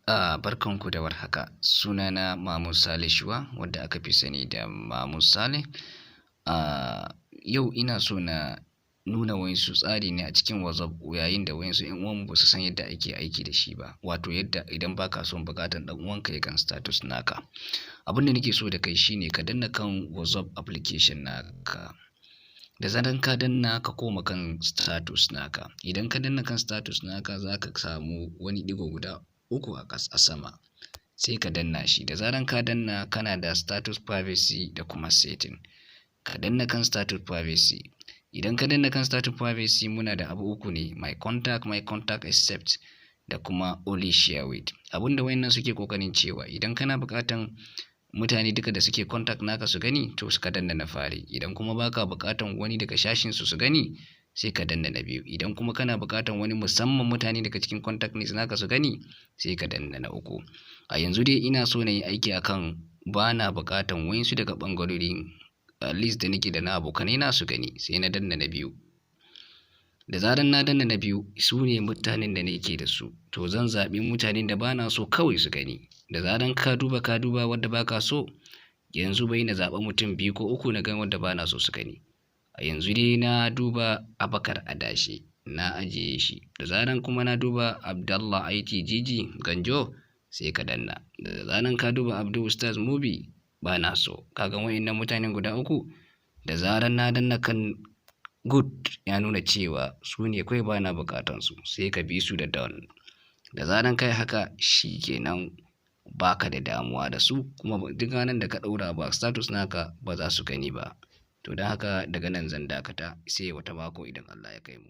Barkanku da warhaka. Sunana Mahmud Shuwa wanda aka fi sani da Mahmud Saleh. Yau ina so na nuna wasu tsari ne a cikin WhatsApp yayin da wasu ƴan uwanmu ba su san yadda ake aiki da shi ba. Wato yadda idan baka son buƙatar ɗan uwanka ya gan status naka. Abin da nake so da kai shine ka danna kan WhatsApp application naka. Da zaran ka danna ka koma kan status naka. Idan ka danna kan status naka za ka samu wani ɗigo guda uku a sama, sai ka danna shi. Da zaran ka danna kana da status privacy da kuma setting. Ka danna kan status privacy. Idan ka danna kan status privacy muna da abu uku ne: my contact accept da kuma only share with. Abinda wayannan suke kokarin cewa idan kana buƙatan mutane duka da suke contact naka su gani, to ka danna na fari. Idan kuma baka buƙatan wani daga shashin su gani, sai ka danna na biyu. Idan kuma kana buƙatan wani musamman mutane daga cikin contact list naka su gani, sai ka danna na uku. A yanzu dai ina so na yi aiki akan bana buƙatan wayansu daga ɓangarorin list da nake da na abokanai na su gani, sai na danna na biyu. Da zaran na danna na biyu, su ne mutanen da nake da su, to zan zaɓi mutanen da bana so kawai su gani. Da zaran ka duba wanda baka so, yanzu bai na zaɓa mutum biyu ko uku na gan wanda bana so su gani. A yanzu dai na duba Abakar Adashi na ajiye shi. Da zaran kuma na duba Abdallah ITGG Ganjo, sai ka danna. Da zaran ka duba Abdul Ustaz Mubi bana so. Kaga wayannan mutanen guda uku, da zaran na danna kan good ya nuna cewa su ne kawai bana buƙatan su, sai ka bi su da down. Da zaran kai haka shikenan, baka da damuwa da su, kuma duk ranar da ka ɗaura ba status naka ba za su gani ba. To don haka daga nan zan dakata, sai wata mako idan Allah ya kai mu.